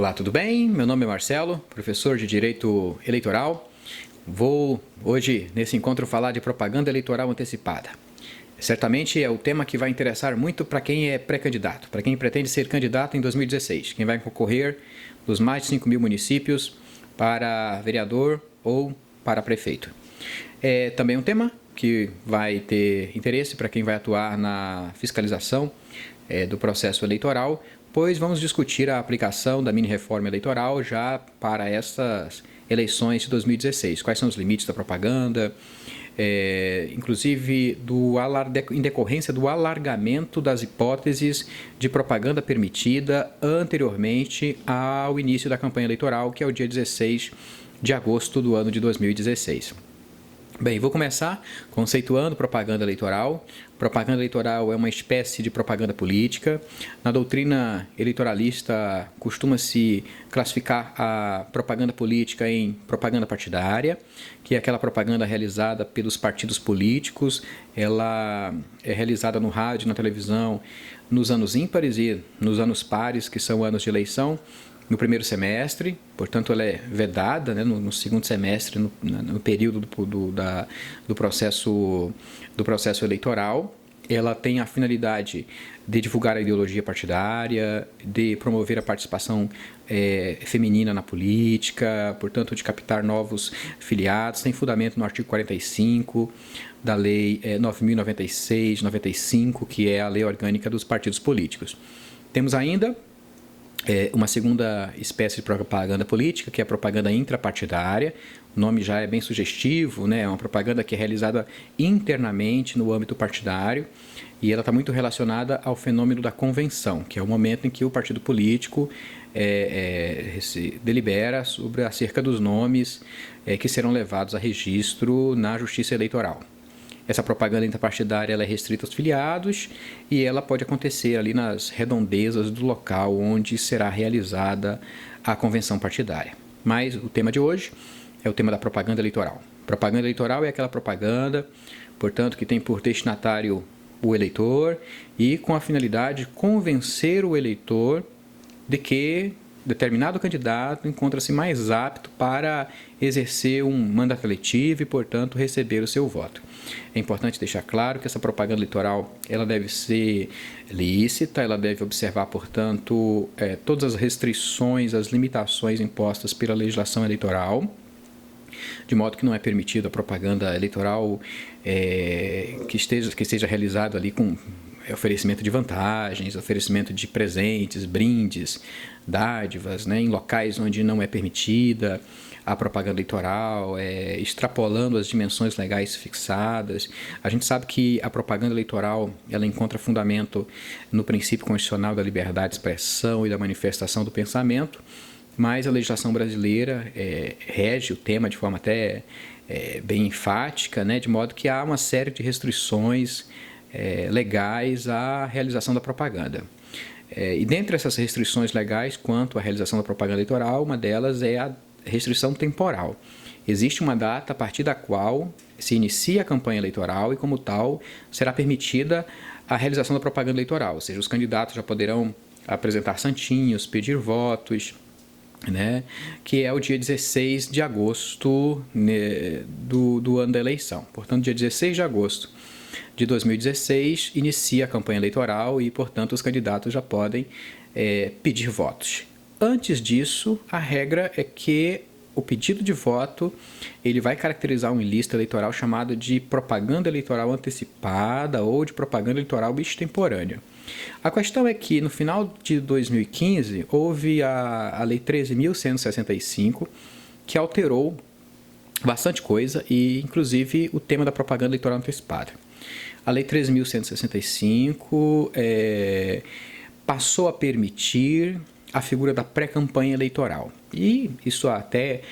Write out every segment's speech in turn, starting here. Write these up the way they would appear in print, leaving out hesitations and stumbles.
Olá, tudo bem? Meu nome é Marcelo, professor de Direito Eleitoral. Vou hoje, nesse encontro, falar de propaganda eleitoral antecipada. Certamente é o tema que vai interessar muito para quem é pré-candidato, para quem pretende ser candidato em 2016, quem vai concorrer dos mais de 5 mil municípios para vereador ou para prefeito. É também um tema que vai ter interesse para quem vai atuar na fiscalização do processo eleitoral, pois vamos discutir a aplicação da mini-reforma eleitoral já para essas eleições de 2016. Quais são os limites da propaganda, inclusive em decorrência do alargamento das hipóteses de propaganda permitida anteriormente ao início da campanha eleitoral, que é o dia 16 de agosto do ano de 2016. Bem, vou começar conceituando propaganda eleitoral. Propaganda eleitoral é uma espécie de propaganda política. Na doutrina eleitoralista, costuma-se classificar a propaganda política em propaganda partidária, que é aquela propaganda realizada pelos partidos políticos. Ela é realizada no rádio, na televisão, nos anos ímpares e nos anos pares, que são anos de eleição, no primeiro semestre, portanto ela é vedada, né, no segundo semestre, no período do processo eleitoral. Ela tem a finalidade de divulgar a ideologia partidária, de promover a participação feminina na política, portanto de captar novos filiados. Tem fundamento no artigo 45 da Lei 9.096/95, que é a Lei Orgânica dos Partidos Políticos. Temos ainda uma segunda espécie de propaganda política, que é a propaganda intrapartidária. O nome já é bem sugestivo, né? É uma propaganda que é realizada internamente no âmbito partidário e ela está muito relacionada ao fenômeno da convenção, que é o momento em que o partido político se delibera acerca dos nomes que serão levados a registro na Justiça Eleitoral. Essa propaganda interpartidária ela é restrita aos filiados e ela pode acontecer ali nas redondezas do local onde será realizada a convenção partidária. Mas o tema de hoje é o tema da propaganda eleitoral. Propaganda eleitoral é aquela propaganda, portanto, que tem por destinatário o eleitor e com a finalidade de convencer o eleitor de que determinado candidato encontra-se mais apto para exercer um mandato eletivo e, portanto, receber o seu voto. É importante deixar claro que essa propaganda eleitoral ela deve ser lícita, ela deve observar, portanto, todas as restrições, as limitações impostas pela legislação eleitoral, de modo que não é permitida a propaganda eleitoral que esteja realizada ali com oferecimento de vantagens, oferecimento de presentes, brindes, dádivas, né, em locais onde não é permitida a propaganda eleitoral, extrapolando as dimensões legais fixadas. A gente sabe que a propaganda eleitoral ela encontra fundamento no princípio constitucional da liberdade de expressão e da manifestação do pensamento, mas a legislação brasileira rege o tema de forma até bem enfática, né, de modo que há uma série de restrições legais à realização da propaganda. E dentre essas restrições legais quanto à realização da propaganda eleitoral, uma delas é a restrição temporal. Existe uma data a partir da qual se inicia a campanha eleitoral e, como tal, será permitida a realização da propaganda eleitoral, ou seja, os candidatos já poderão apresentar santinhos, pedir votos, né, que é o dia 16 de agosto do ano da eleição. Portanto, dia 16 de agosto de 2016 inicia a campanha eleitoral e, portanto, os candidatos já podem pedir votos. Antes disso, a regra é que o pedido de voto ele vai caracterizar um ilícito eleitoral chamado de propaganda eleitoral antecipada ou de propaganda eleitoral extemporânea. A questão é que, no final de 2015, houve a Lei 13.165, que alterou bastante coisa e, inclusive, o tema da propaganda eleitoral antecipada. A Lei 13.165 passou a permitir a figura da pré-campanha eleitoral. E isso até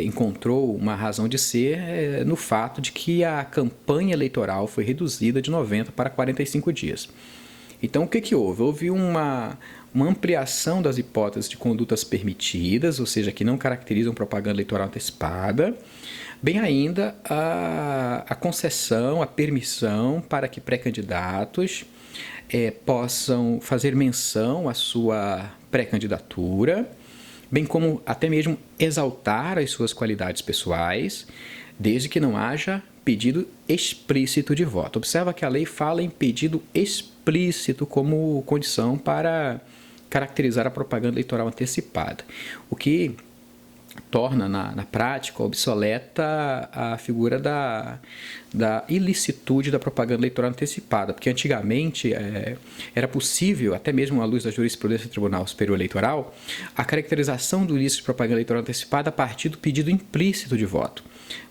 encontrou uma razão de ser no fato de que a campanha eleitoral foi reduzida de 90 para 45 dias. Então, o que houve? Houve uma ampliação das hipóteses de condutas permitidas, ou seja, que não caracterizam propaganda eleitoral antecipada, bem ainda a concessão, a permissão para que pré-candidatos possam fazer menção à sua pré-candidatura bem como até mesmo exaltar as suas qualidades pessoais, desde que não haja pedido explícito de voto. Observa que a lei fala em pedido explícito como condição para caracterizar a propaganda eleitoral antecipada, o que torna na prática obsoleta a figura da ilicitude da propaganda eleitoral antecipada, porque antigamente era possível, até mesmo à luz da jurisprudência do Tribunal Superior Eleitoral, a caracterização do ilícito de propaganda eleitoral antecipada a partir do pedido implícito de voto.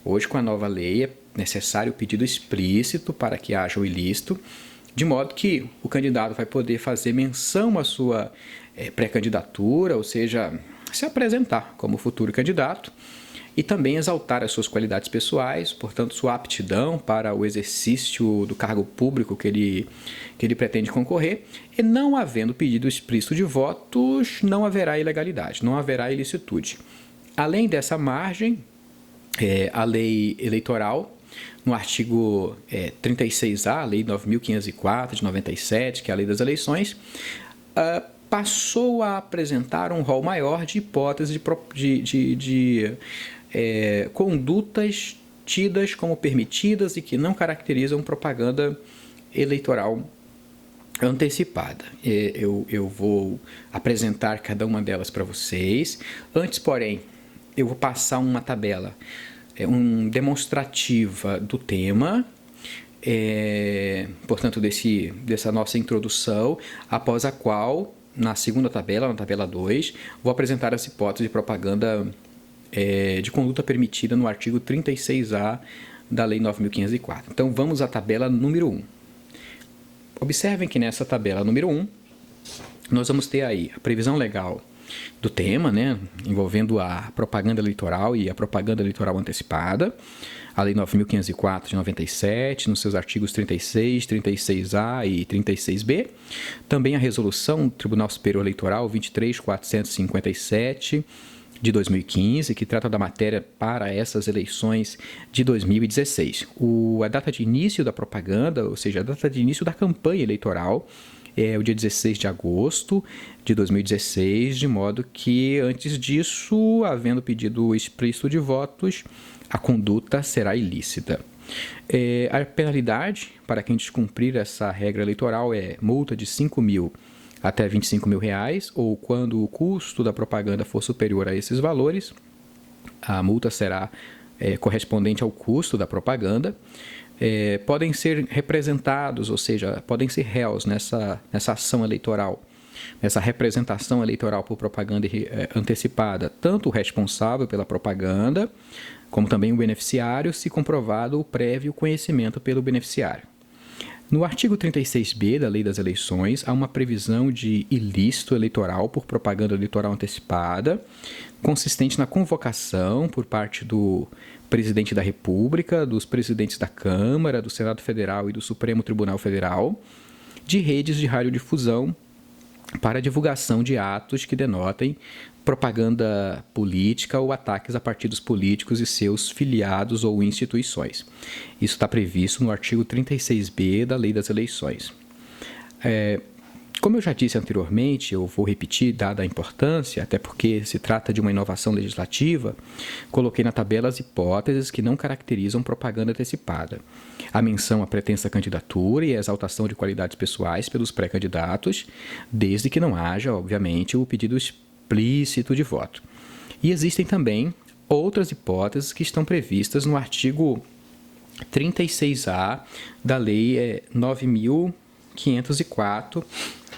Hoje, com a nova lei, é necessário o pedido explícito para que haja o ilícito, de modo que o candidato vai poder fazer menção à sua pré-candidatura, ou seja, se apresentar como futuro candidato e também exaltar as suas qualidades pessoais, portanto, sua aptidão para o exercício do cargo público que ele pretende concorrer, e não havendo pedido explícito de votos, não haverá ilegalidade, não haverá ilicitude. Além dessa margem, a lei eleitoral, no artigo 36A, a lei 9.504 de 97, que é a lei das eleições, passou a apresentar um rol maior de hipóteses de condutas tidas como permitidas e que não caracterizam propaganda eleitoral antecipada. Eu vou apresentar cada uma delas para vocês. Antes, porém, eu vou passar uma tabela demonstrativa do tema, portanto, dessa nossa introdução, após a qual, na segunda tabela, na tabela 2, vou apresentar as hipóteses de propaganda de conduta permitida no artigo 36A da Lei 9.504. Então, vamos à tabela número 1. Observem que nessa tabela número 1, nós vamos ter aí a previsão legal do tema, né, envolvendo a propaganda eleitoral e a propaganda eleitoral antecipada, a Lei 9.504 de 97, nos seus artigos 36, 36A e 36B. Também a resolução do Tribunal Superior Eleitoral 23.457 de 2015, que trata da matéria para essas eleições de 2016. A data de início da propaganda, ou seja, a data de início da campanha eleitoral, é o dia 16 de agosto de 2016, de modo que, antes disso, havendo pedido explícito de votos, a conduta será ilícita. A penalidade para quem descumprir essa regra eleitoral é multa de 5 mil até 25 mil reais, ou quando o custo da propaganda for superior a esses valores, a multa será correspondente ao custo da propaganda. Podem ser representados, ou seja, podem ser réus nessa ação eleitoral, nessa representação eleitoral por propaganda antecipada, tanto o responsável pela propaganda, como também o beneficiário, se comprovado o prévio conhecimento pelo beneficiário. No artigo 36B da Lei das Eleições, há uma previsão de ilícito eleitoral por propaganda eleitoral antecipada, consistente na convocação por parte do Presidente da República, dos presidentes da Câmara, do Senado Federal e do Supremo Tribunal Federal, de redes de radiodifusão para divulgação de atos que denotem propaganda política ou ataques a partidos políticos e seus filiados ou instituições. Isso está previsto no artigo 36B da Lei das Eleições. Como eu já disse anteriormente, eu vou repetir, dada a importância, até porque se trata de uma inovação legislativa, coloquei na tabela as hipóteses que não caracterizam propaganda antecipada. A menção à pretensa candidatura e a exaltação de qualidades pessoais pelos pré-candidatos, desde que não haja, obviamente, o pedido explícito de voto. E existem também outras hipóteses que estão previstas no artigo 36A da Lei 9.504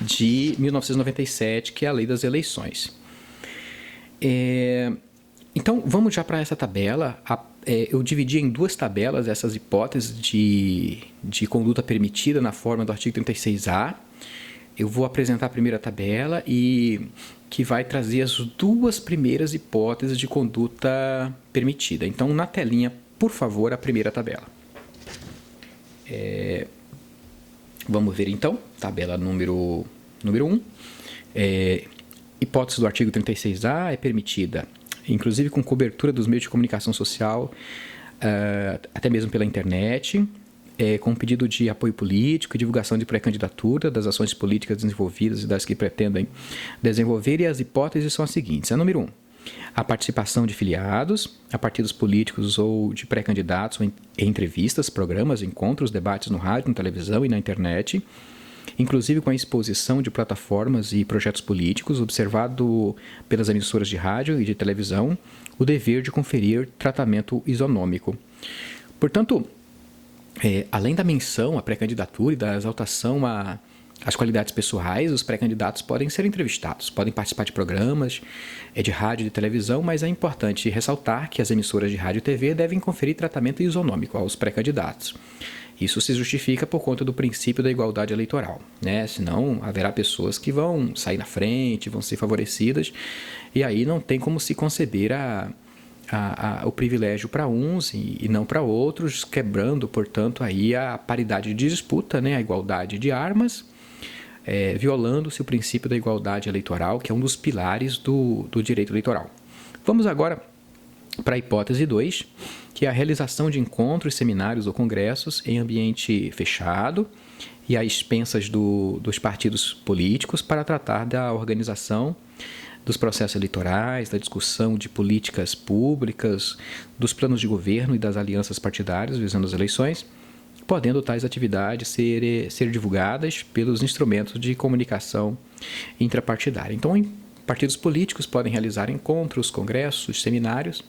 de 1997, que é a Lei das Eleições. Então, vamos já para essa tabela. Eu dividi em duas tabelas essas hipóteses de conduta permitida na forma do artigo 36A. Eu vou apresentar a primeira tabela e que vai trazer as duas primeiras hipóteses de conduta permitida. Então, na telinha, por favor, a primeira tabela. Vamos ver, então, tabela número 1. Hipótese do artigo 36A é permitida, inclusive com cobertura dos meios de comunicação social, até mesmo pela internet, com pedido de apoio político e divulgação de pré-candidatura das ações políticas desenvolvidas e das que pretendem desenvolver, e as hipóteses são as seguintes. A número 1, a participação de filiados a partidos políticos ou de pré-candidatos em entrevistas, programas, encontros, debates no rádio, na televisão e na internet, inclusive com a exposição de plataformas e projetos políticos, observado pelas emissoras de rádio e de televisão o dever de conferir tratamento isonômico. Portanto, além da menção à pré-candidatura e da exaltação às qualidades pessoais, os pré-candidatos podem ser entrevistados, podem participar de programas de rádio e de televisão, mas é importante ressaltar que as emissoras de rádio e TV devem conferir tratamento isonômico aos pré-candidatos. Isso se justifica por conta do princípio da igualdade eleitoral, né? Senão haverá pessoas que vão sair na frente, vão ser favorecidas, e aí não tem como se conceber o privilégio para uns e não para outros, quebrando, portanto, aí a paridade de disputa, né? A igualdade de armas, violando-se o princípio da igualdade eleitoral, que é um dos pilares do direito eleitoral. Vamos agora para a hipótese 2, que é a realização de encontros, seminários ou congressos em ambiente fechado e às expensas dos partidos políticos para tratar da organização dos processos eleitorais, da discussão de políticas públicas, dos planos de governo e das alianças partidárias visando as eleições, podendo tais atividades ser divulgadas pelos instrumentos de comunicação intrapartidária. Então, partidos políticos podem realizar encontros, congressos, seminários.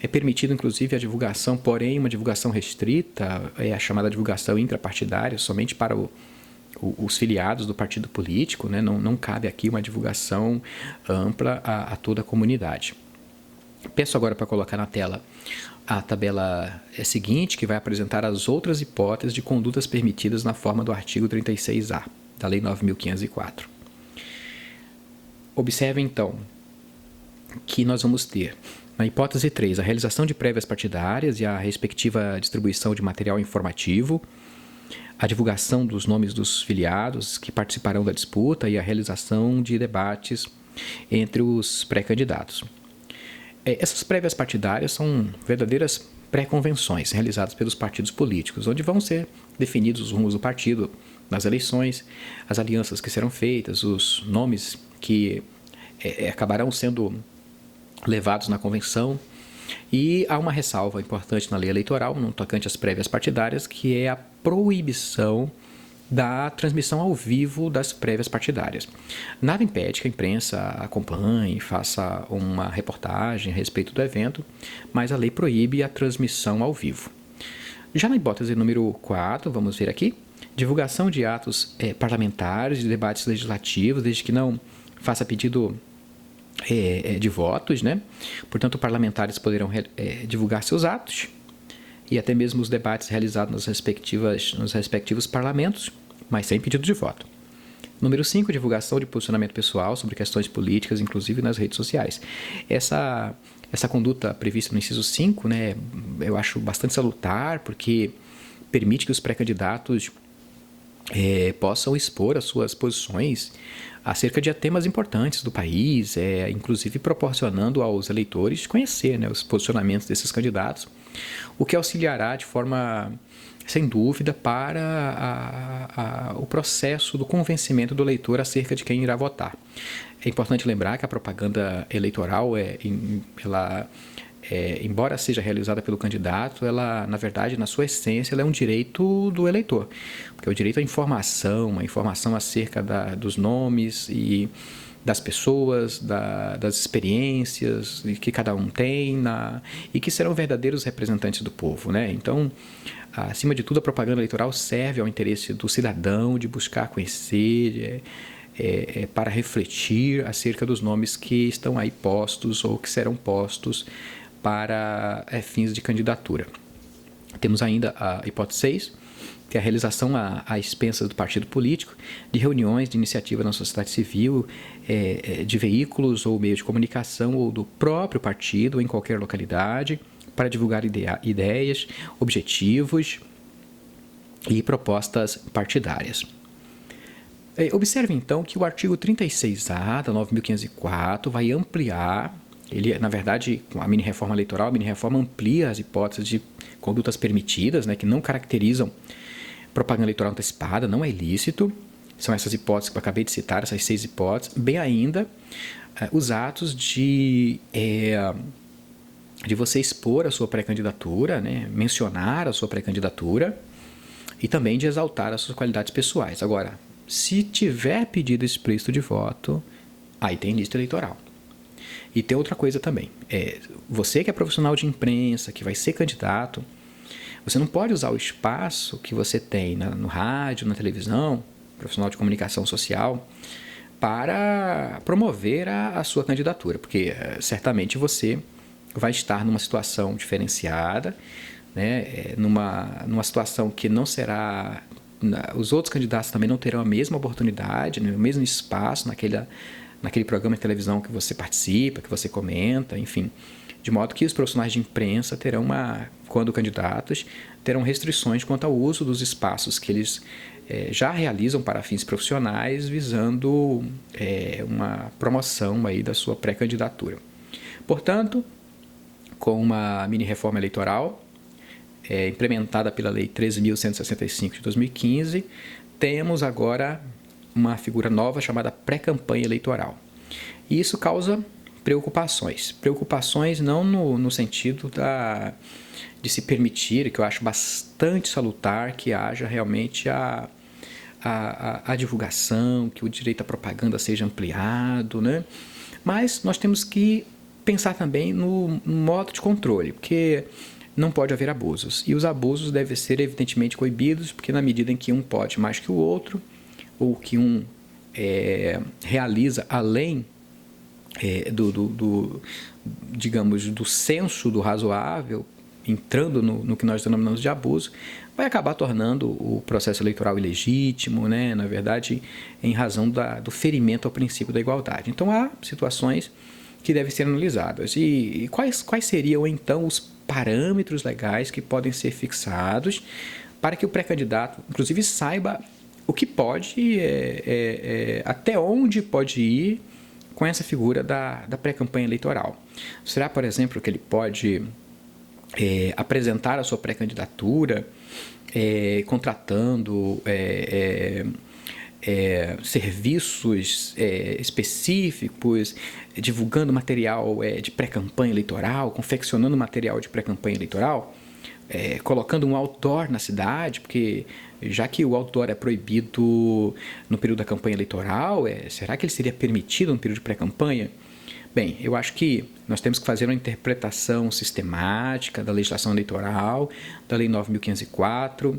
É permitido, inclusive, a divulgação, porém, uma divulgação restrita, a chamada divulgação intrapartidária, somente para os filiados do partido político, né? Não cabe aqui uma divulgação ampla a toda a comunidade. Peço agora para colocar na tela a tabela seguinte, que vai apresentar as outras hipóteses de condutas permitidas na forma do artigo 36A da Lei 9.504. Observe, então, que nós vamos ter, na hipótese 3, a realização de prévias partidárias e a respectiva distribuição de material informativo, a divulgação dos nomes dos filiados que participarão da disputa e a realização de debates entre os pré-candidatos. Essas prévias partidárias são verdadeiras pré-convenções realizadas pelos partidos políticos, onde vão ser definidos os rumos do partido nas eleições, as alianças que serão feitas, os nomes que acabarão sendo levados na convenção, e há uma ressalva importante na lei eleitoral, no tocante às prévias partidárias, que é a proibição da transmissão ao vivo das prévias partidárias. Nada impede que a imprensa acompanhe, faça uma reportagem a respeito do evento, mas a lei proíbe a transmissão ao vivo. Já na hipótese número 4, vamos ver aqui, divulgação de atos parlamentares, de debates legislativos, desde que não faça pedido de votos, né? Portanto, parlamentares poderão divulgar seus atos e até mesmo os debates realizados nos respectivos parlamentos, mas sem pedido de voto. Número 5, divulgação de posicionamento pessoal sobre questões políticas, inclusive nas redes sociais. Essa conduta prevista no inciso 5, né, eu acho bastante salutar, porque permite que os pré-candidatos possam expor as suas posições acerca de temas importantes do país, inclusive proporcionando aos eleitores conhecer, né, os posicionamentos desses candidatos, o que auxiliará de forma, sem dúvida, para o processo do convencimento do eleitor acerca de quem irá votar. É importante lembrar que a propaganda eleitoral, embora seja realizada pelo candidato, ela, na verdade, na sua essência, ela é um direito do eleitor, porque é o direito à informação, a informação acerca dos nomes e das pessoas, das experiências que cada um tem e que serão verdadeiros representantes do povo, né? Então, acima de tudo, a propaganda eleitoral serve ao interesse do cidadão de buscar conhecer, para refletir acerca dos nomes que estão aí postos ou que serão postos para fins de candidatura. Temos ainda a hipótese 6, que é a realização à expensa do partido político de reuniões de iniciativa na sociedade civil, de veículos ou meios de comunicação ou do próprio partido em qualquer localidade, para divulgar ideias, objetivos e propostas partidárias. Observe, então, que o artigo 36A da 9.504 vai ampliar Ele, na verdade, com a mini-reforma eleitoral, a mini-reforma amplia as hipóteses de condutas permitidas, né, que não caracterizam propaganda eleitoral antecipada, não é ilícito. São essas hipóteses que eu acabei de citar, essas 6 hipóteses. Bem ainda, os atos de você expor a sua pré-candidatura, né, mencionar a sua pré-candidatura e também de exaltar as suas qualidades pessoais. Agora, se tiver pedido explícito de voto, aí tem lista eleitoral. E tem outra coisa também, você que é profissional de imprensa, que vai ser candidato, você não pode usar o espaço que você tem no rádio, na televisão, profissional de comunicação social, para promover a sua candidatura, porque certamente você vai estar numa situação diferenciada, né, numa situação que não será... Os outros candidatos também não terão a mesma oportunidade, né, o mesmo espaço naquele programa de televisão que você participa, que você comenta, enfim. De modo que os profissionais de imprensa terão, quando candidatos, terão restrições quanto ao uso dos espaços que eles já realizam para fins profissionais, visando uma promoção aí da sua pré-candidatura. Portanto, com uma mini-reforma eleitoral implementada pela Lei 13.165 de 2015, temos agora uma figura nova chamada pré-campanha eleitoral. E isso causa preocupações. Preocupações não no sentido de se permitir, que eu acho bastante salutar, que haja realmente a divulgação, que o direito à propaganda seja ampliado, né? Mas nós temos que pensar também no modo de controle, porque não pode haver abusos. E os abusos devem ser evidentemente coibidos, porque na medida em que um pode mais que o outro, ou que um realiza além digamos, do senso do razoável, entrando no que nós denominamos de abuso, vai acabar tornando o processo eleitoral ilegítimo, né? Na verdade, em razão do ferimento ao princípio da igualdade. Então, há situações que devem ser analisadas. E quais seriam, então, os parâmetros legais que podem ser fixados para que o pré-candidato, inclusive, saiba o que pode, até onde pode ir com essa figura da pré-campanha eleitoral. Será, por exemplo, que ele pode apresentar a sua pré-candidatura contratando serviços específicos, divulgando material de pré-campanha eleitoral, confeccionando material de pré-campanha eleitoral, colocando um outdoor na cidade, porque já que o outdoor é proibido no período da campanha eleitoral, será que ele seria permitido no período de pré-campanha? Bem, eu acho que nós temos que fazer uma interpretação sistemática da legislação eleitoral, da Lei 9.504,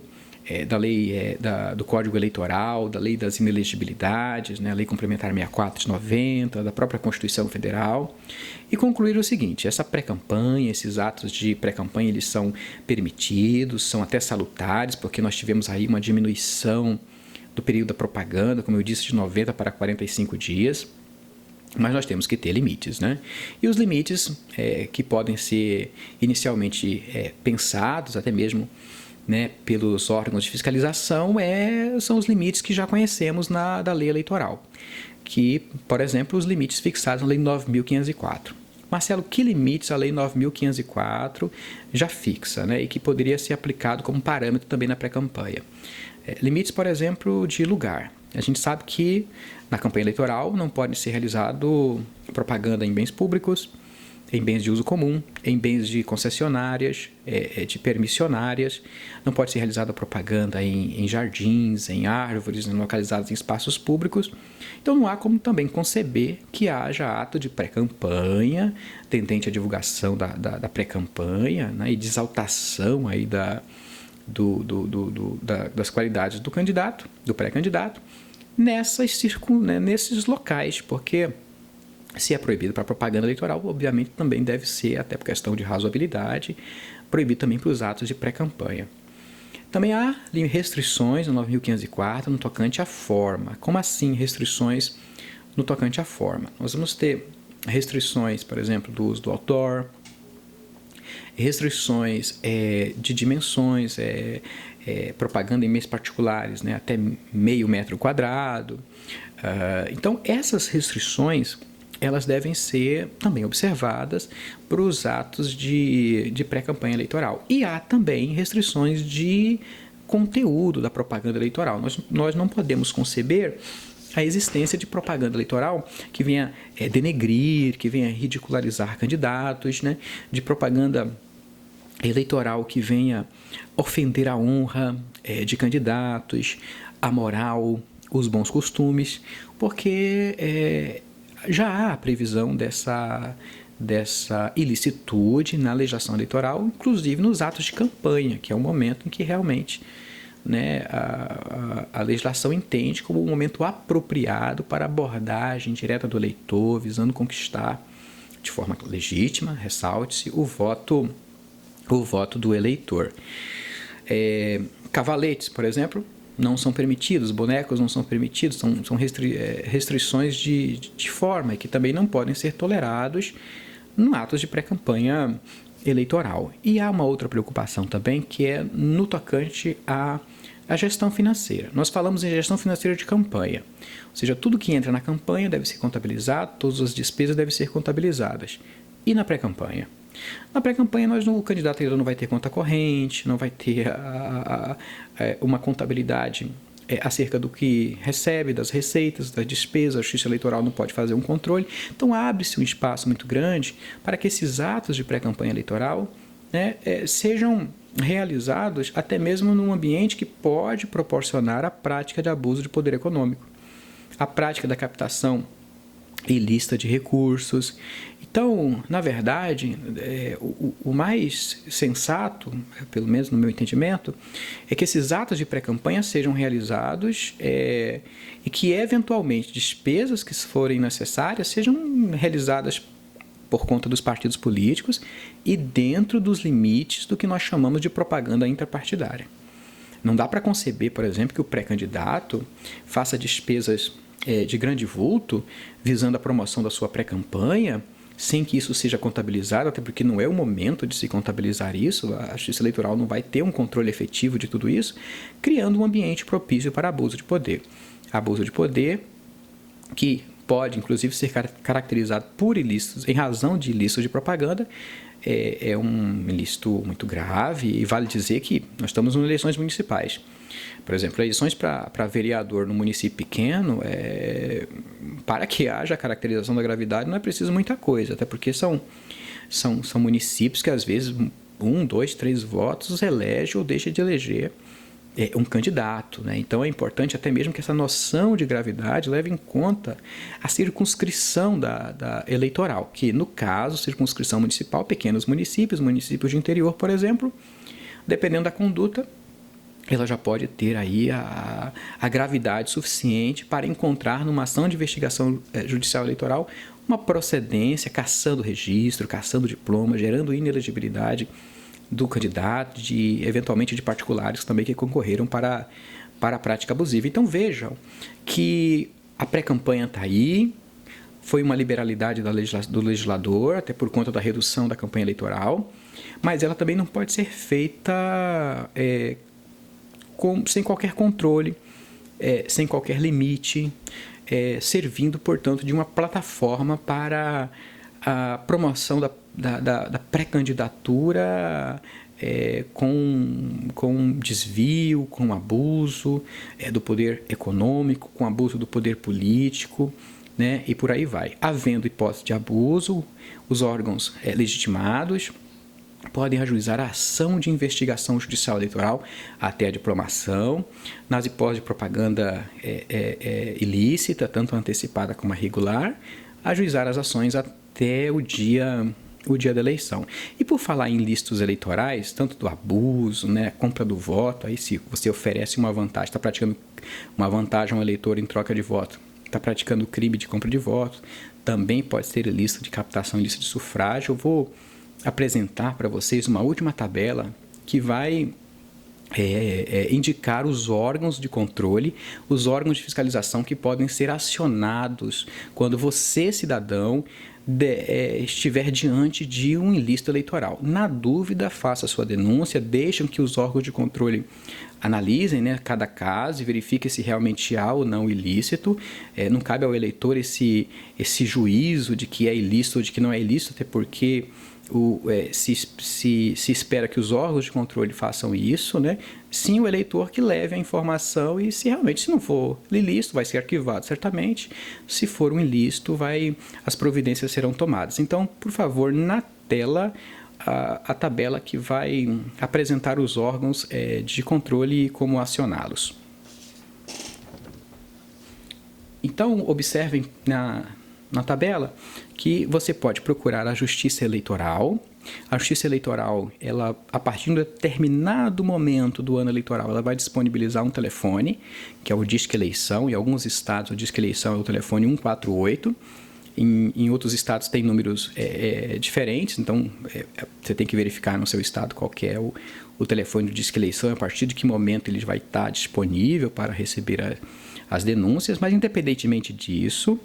da lei do Código Eleitoral, da Lei das Inelegibilidades, né, a Lei Complementar 64 de 90, da própria Constituição Federal, e concluir o seguinte: essa pré-campanha, esses atos de pré-campanha, eles são permitidos, são até salutares, porque nós tivemos aí uma diminuição do período da propaganda, como eu disse, de 90 para 45 dias, mas nós temos que ter limites, né? E os limites que podem ser inicialmente pensados, até mesmo, né, pelos órgãos de fiscalização, são os limites que já conhecemos da lei eleitoral, que, por exemplo, os limites fixados na lei 9.504. Marcelo, que limites a lei 9.504 já fixa, né, e que poderia ser aplicado como parâmetro também na pré-campanha? Limites, por exemplo, de lugar. A gente sabe que na campanha eleitoral não pode ser realizado propaganda em bens públicos, em bens de uso comum, em bens de concessionárias, de permissionárias. Não pode ser realizada propaganda em jardins, em árvores, localizadas em espaços públicos. Então não há como também conceber que haja ato de pré-campanha, tendente à divulgação da pré-campanha, né, e de exaltação aí das qualidades do candidato, do pré-candidato, nesses locais, porque se é proibido para propaganda eleitoral, obviamente também deve ser, até por questão de razoabilidade, proibido também para os atos de pré-campanha. Também há restrições no 9.504 no tocante à forma. Como assim restrições no tocante à forma? Nós vamos ter restrições, por exemplo, do uso do outdoor, restrições de dimensões, propaganda em meios particulares, né, até meio metro quadrado. Então, essas restrições, elas devem ser também observadas para os atos de pré-campanha eleitoral. E há também restrições de conteúdo da propaganda eleitoral. Nós não podemos conceber a existência de propaganda eleitoral que venha denegrir, que venha ridicularizar candidatos, né? De propaganda eleitoral que venha ofender a honra de candidatos, a moral, os bons costumes, porque já há a previsão dessa ilicitude na legislação eleitoral, inclusive nos atos de campanha, que é o momento em que realmente, né, a legislação entende como um momento apropriado para abordagem direta do eleitor, visando conquistar de forma legítima, ressalte-se, o voto do eleitor. Cavaletes, por exemplo, não são permitidos, bonecos não são permitidos, são restrições de forma que também não podem ser tolerados em atos de pré-campanha eleitoral. E há uma outra preocupação também, que é no tocante à gestão financeira. Nós falamos em gestão financeira de campanha, ou seja, tudo que entra na campanha deve ser contabilizado, todas as despesas devem ser contabilizadas. E na pré-campanha? Na pré-campanha, o candidato ainda não vai ter conta corrente, não vai ter uma contabilidade acerca do que recebe, das receitas, das despesas, a Justiça Eleitoral não pode fazer um controle. Então, abre-se um espaço muito grande para que esses atos de pré-campanha eleitoral, né, sejam realizados até mesmo num ambiente que pode proporcionar a prática de abuso de poder econômico, a prática da captação ilícita de recursos. Então, na verdade, o mais sensato, pelo menos no meu entendimento, é que esses atos de pré-campanha sejam realizados e que, eventualmente, despesas que forem necessárias sejam realizadas por conta dos partidos políticos e dentro dos limites do que nós chamamos de propaganda intrapartidária. Não dá para conceber, por exemplo, que o pré-candidato faça despesas de grande vulto visando a promoção da sua pré-campanha sem que isso seja contabilizado, até porque não é o momento de se contabilizar isso, a Justiça Eleitoral não vai ter um controle efetivo de tudo isso, criando um ambiente propício para abuso de poder. Abuso de poder que pode, inclusive, ser caracterizado por ilícitos, em razão de ilícitos de propaganda, é um ilícito muito grave e vale dizer que nós estamos em eleições municipais. Por exemplo, eleições para vereador no município pequeno, para que haja a caracterização da gravidade não é preciso muita coisa, até porque são municípios que às vezes 1, 2, 3 votos elege ou deixa de eleger um candidato, né? Então é importante até mesmo que essa noção de gravidade leve em conta a circunscrição da eleitoral, que no caso, circunscrição municipal, pequenos municípios de interior, por exemplo, dependendo da conduta, ela já pode ter aí a gravidade suficiente para encontrar numa ação de investigação judicial eleitoral uma procedência, cassando registro, cassando diploma, gerando inelegibilidade do candidato, eventualmente de particulares também que concorreram para a prática abusiva. Então vejam que a pré-campanha está aí, foi uma liberalidade do legislador, até por conta da redução da campanha eleitoral, mas ela também não pode ser feita sem qualquer controle, sem qualquer limite, servindo, portanto, de uma plataforma para a promoção da pré-candidatura com desvio, com abuso do poder econômico, com abuso do poder político, né? E por aí vai. Havendo hipótese de abuso, os órgãos legitimados podem ajuizar a ação de investigação judicial eleitoral até a diplomação, nas hipóteses de propaganda ilícita, tanto antecipada como a regular, ajuizar as ações até o dia da eleição. E por falar em ilícitos eleitorais, tanto do abuso, né, compra do voto, aí se você oferece uma vantagem, está praticando uma vantagem ao eleitor em troca de voto, está praticando crime de compra de voto, também pode ser ilícito de captação ilícita de sufrágio. Eu vou apresentar para vocês uma última tabela que vai indicar os órgãos de controle, os órgãos de fiscalização que podem ser acionados quando você, cidadão, estiver diante de um ilícito eleitoral. Na dúvida, faça a sua denúncia, deixem que os órgãos de controle analisem, né, cada caso e verifiquem se realmente há ou não ilícito. Não cabe ao eleitor esse juízo de que é ilícito ou de que não é ilícito, até porque se espera que os órgãos de controle façam isso, né? Sim, o eleitor que leve a informação e se não for ilícito, vai ser arquivado certamente. Se for um ilícito, as providências serão tomadas. Então, por favor, na tela, a tabela que vai apresentar os órgãos de controle e como acioná-los. Então, observem na tabela que você pode procurar a Justiça Eleitoral. A Justiça Eleitoral, ela, a partir de um determinado momento do ano eleitoral, ela vai disponibilizar um telefone, que é o Disque Eleição. Em alguns estados, o Disque Eleição é o telefone 148. Em outros estados tem números diferentes, então você tem que verificar no seu estado qual que é o telefone do Disque Eleição, a partir de que momento ele vai estar disponível para receber as denúncias. Mas, independentemente disso,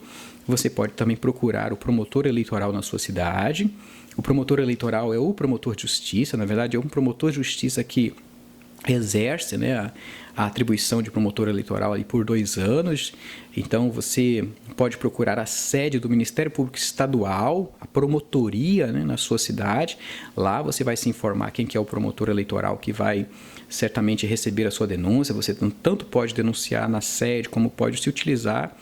você pode também procurar o promotor eleitoral na sua cidade. O promotor eleitoral é o promotor de justiça, na verdade é um promotor de justiça que exerce, né, a atribuição de promotor eleitoral ali por 2 anos. Então, você pode procurar a sede do Ministério Público Estadual, a promotoria, né, na sua cidade. Lá você vai se informar quem que é o promotor eleitoral que vai certamente receber a sua denúncia. Você tanto pode denunciar na sede, como pode se utilizar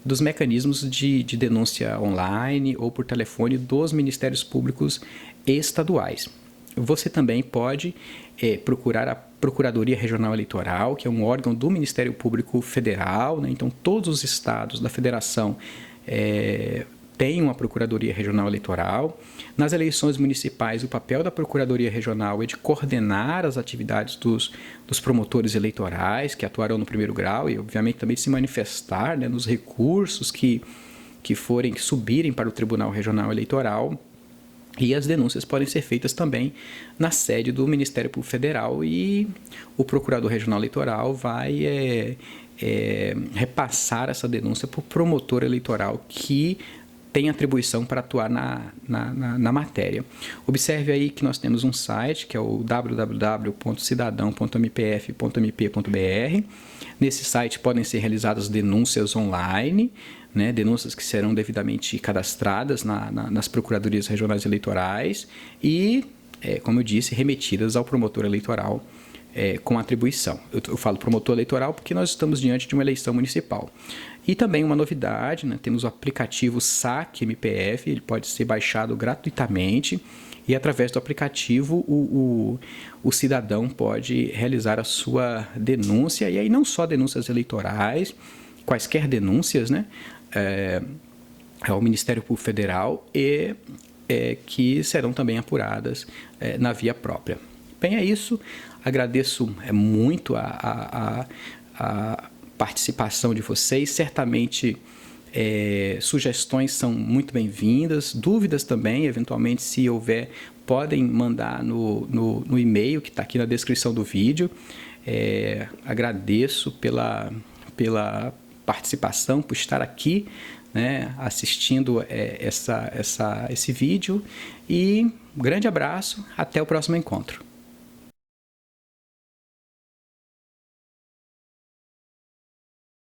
dos mecanismos de denúncia online ou por telefone dos Ministérios Públicos Estaduais. Você também pode procurar a Procuradoria Regional Eleitoral, que é um órgão do Ministério Público Federal, né? Então, todos os estados da federação têm uma Procuradoria Regional Eleitoral. Nas eleições municipais, o papel da Procuradoria Regional é de coordenar as atividades dos promotores eleitorais, que atuarão no primeiro grau, e, obviamente, também de se manifestar, né, nos recursos que subirem para o Tribunal Regional Eleitoral. E as denúncias podem ser feitas também na sede do Ministério Público Federal, e o Procurador Regional Eleitoral vai repassar essa denúncia para o promotor eleitoral que tem atribuição para atuar na matéria. Observe aí que nós temos um site, que é o www.cidadão.mpf.mp.br. Nesse site podem ser realizadas denúncias online, né, denúncias que serão devidamente cadastradas nas procuradorias regionais eleitorais e, como eu disse, remetidas ao promotor eleitoral com atribuição. Eu falo promotor eleitoral porque nós estamos diante de uma eleição municipal. E também uma novidade, né, temos o aplicativo SAC MPF, ele pode ser baixado gratuitamente e, através do aplicativo, o cidadão pode realizar a sua denúncia, e aí não só denúncias eleitorais, quaisquer denúncias, né, ao Ministério Público Federal e que serão também apuradas na via própria. Bem, é isso. Agradeço muito a participação de vocês. Certamente sugestões são muito bem-vindas, dúvidas também, eventualmente, se houver, podem mandar no e-mail que está aqui na descrição do vídeo. Agradeço pela participação, por estar aqui, né, assistindo esse vídeo, e um grande abraço, até o próximo encontro.